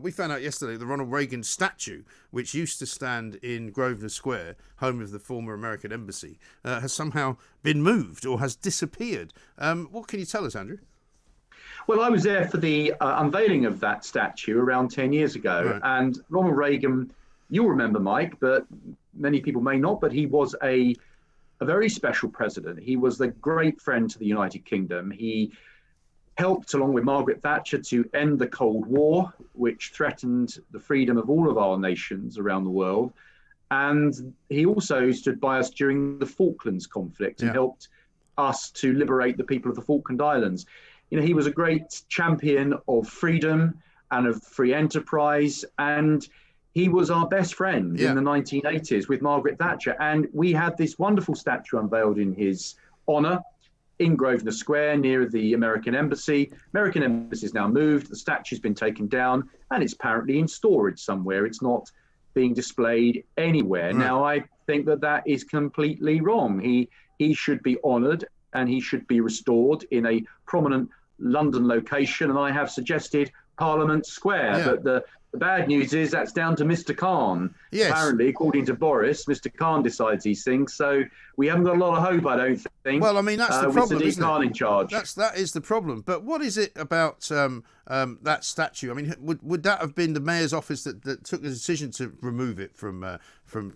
We found out yesterday the Ronald Reagan statue, which used to stand in Grosvenor Square, home of the former American embassy, has somehow been moved or has disappeared. What can you tell us, Andrew? Well, I was there for the unveiling of that statue around 10 years ago. Right. And Ronald Reagan, you'll remember, Mike, but many people may not, but he was a very special president. He was a great friend to the United Kingdom. He helped, along with Margaret Thatcher, to end the Cold War, which threatened the freedom of all of our nations around the world. And he also stood by us during the Falklands conflict and helped us to liberate the people of the Falkland Islands. You know, he was a great champion of freedom and of free enterprise, and he was our best friend in the 1980s with Margaret Thatcher. And we had this wonderful statue unveiled in his honor in Grosvenor Square near the American Embassy. American Embassy is now moved. The statue's been taken down and it's apparently in storage somewhere. It's not being displayed anywhere. Right. Now, I think that is completely wrong. He should be honored and he should be restored in a prominent London location. And I have suggested Parliament Square, but the bad news is that's down to Mr. Khan. Yes. Apparently, according to Boris, Mr. Khan decides these things. So we haven't got a lot of hope, I don't think. Well, I mean, that's the problem, with Sadiq Khan in charge. That is the problem. But what is it about that statue? I mean, would that have been the mayor's office that took the decision to remove it from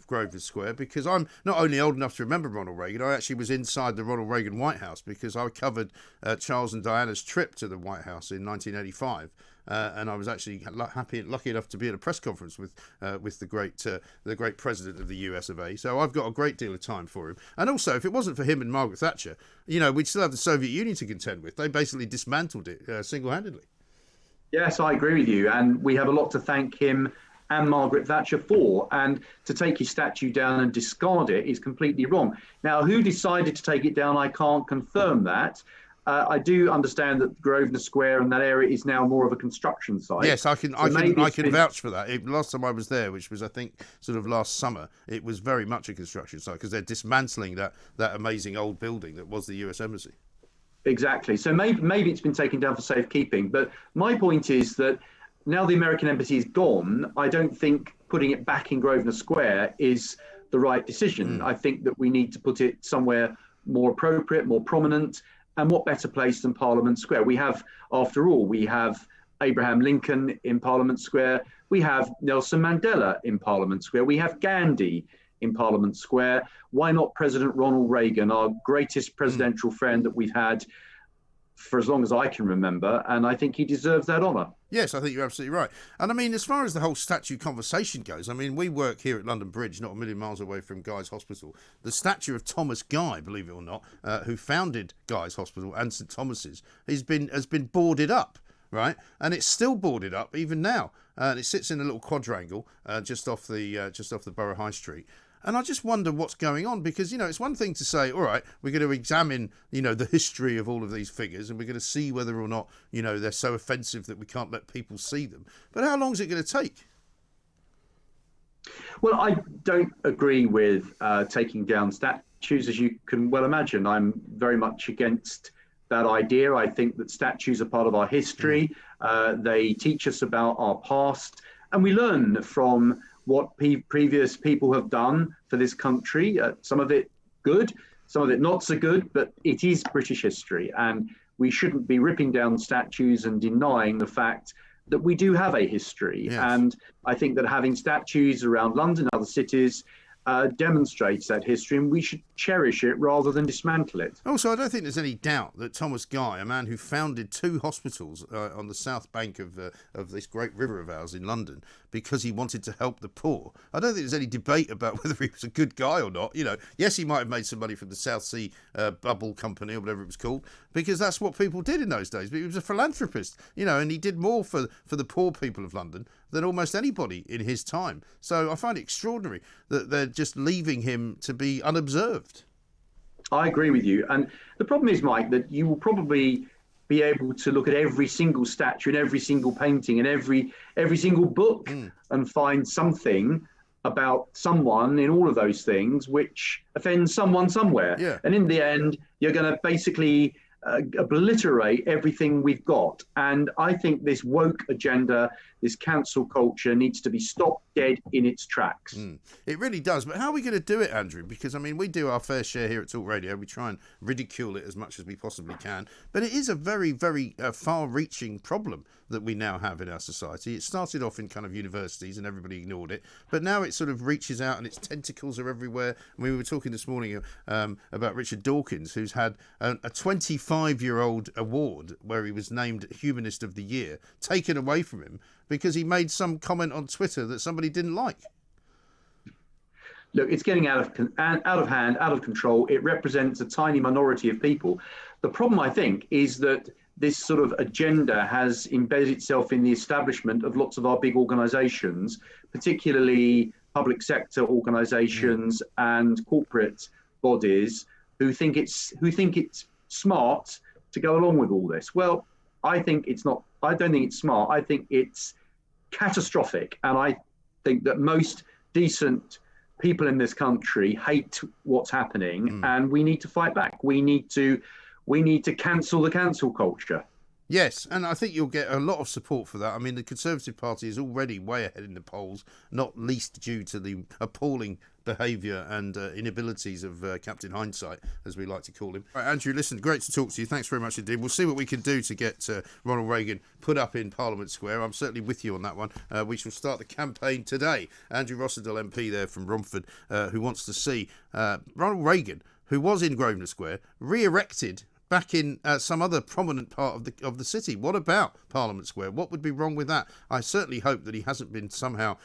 Grosvenor Square? Because I'm not only old enough to remember Ronald Reagan, I actually was inside the Ronald Reagan White House because I covered Charles and Diana's trip to the White House in 1985. And I was actually lucky enough to be at a press conference with the great president of the US of A. So I've got a great deal of time for him. And also, if it wasn't for him and Margaret Thatcher, we'd still have the Soviet Union to contend with. They basically dismantled it single-handedly. Yes, I agree with you. And we have a lot to thank him and Margaret Thatcher for. And to take his statue down and discard it is completely wrong. Now, who decided to take it down, I can't confirm that. I do understand that Grosvenor Square and that area is now more of a construction site. Yes, I can vouch for that. Last time I was there, which was I think sort of last summer, it was very much a construction site because they're dismantling that amazing old building that was the US Embassy. Exactly. So maybe it's been taken down for safekeeping. But my point is that now the American Embassy is gone, I don't think putting it back in Grosvenor Square is the right decision. I think that we need to put it somewhere more appropriate, more prominent. And what better place than Parliament Square? We have, after all, Abraham Lincoln in Parliament Square. We have Nelson Mandela in Parliament Square. We have Gandhi in Parliament Square. Why not President Ronald Reagan, our greatest presidential friend that we've had for as long as I can remember, and I think he deserves that honour. Yes, I think you're absolutely right. And I mean, as far as the whole statue conversation goes, I mean, we work here at London Bridge, not a million miles away from Guy's Hospital. The statue of Thomas Guy, believe it or not, who founded Guy's Hospital and St Thomas's, has been boarded up, right? And it's still boarded up even now. And it sits in a little quadrangle just off the Borough High Street. And I just wonder what's going on because, it's one thing to say, all right, we're going to examine, the history of all of these figures and we're going to see whether or not, they're so offensive that we can't let people see them. But how long is it going to take? Well, I don't agree with taking down statues, as you can well imagine. I'm very much against that idea. I think that statues are part of our history. They teach us about our past and we learn from what previous people have done for this country. Some of it good, some of it not so good, but it is British history. And we shouldn't be ripping down statues and denying the fact that we do have a history. Yes. And I think that having statues around London and other cities demonstrates that history, and we should cherish it rather than dismantle it. Also, I don't think there's any doubt that Thomas Guy, a man who founded 2 hospitals on the south bank of this great river of ours in London because he wanted to help the poor, I don't think there's any debate about whether he was a good guy or not. Yes, he might have made some money from the South Sea Bubble Company or whatever it was called, because that's what people did in those days. But he was a philanthropist, and he did more for the poor people of London than almost anybody in his time. So I find it extraordinary that they're just leaving him to be unobserved. I agree with you. And the problem is, Mike, that you will probably be able to look at every single statue and every single painting and every single book and find something about someone in all of those things which offends someone somewhere. Yeah. And in the end, you're going to basically obliterate everything we've got. And I think this woke agenda, this cancel culture, needs to be stopped dead in its tracks. It really does. But how are we going to do it, Andrew? Because, I mean, we do our fair share here at Talk Radio. We try and ridicule it as much as we possibly can. But it is a very, very far-reaching problem that we now have in our society. It started off in kind of universities and everybody ignored it. But now it sort of reaches out and its tentacles are everywhere. And we were talking this morning about Richard Dawkins, who's had a 25-year-old award where he was named Humanist of the Year taken away from him because he made some comment on Twitter that somebody didn't like. Look, it's getting out of hand, out of control. It represents a tiny minority of people. The problem, I think, is that this sort of agenda has embedded itself in the establishment of lots of our big organizations, particularly public sector organizations and corporate bodies who think it's smart to go along with all this. Well, I think it's not. I don't think it's smart. I think it's catastrophic. And I think that most decent people in this country hate what's happening, and we need to fight back. We need to cancel the cancel culture. Yes, and I think you'll get a lot of support for that. I mean, the Conservative Party is already way ahead in the polls, not least due to the appalling behaviour and inabilities of Captain Hindsight, as we like to call him. Right, Andrew, listen, great to talk to you. Thanks very much indeed. We'll see what we can do to get Ronald Reagan put up in Parliament Square. I'm certainly with you on that one. We shall start the campaign today. Andrew Rosindell MP there from Romford, who wants to see Ronald Reagan, who was in Grosvenor Square, re-erected back in some other prominent part of the city. What about Parliament Square? What would be wrong with that? I certainly hope that he hasn't been somehow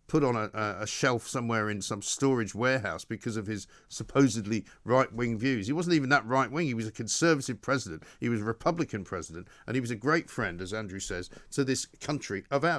put on a shelf somewhere in some storage warehouse because of his supposedly right-wing views. He wasn't even that right-wing. He was a Conservative president. He was a Republican president. And he was a great friend, as Andrew says, to this country of ours.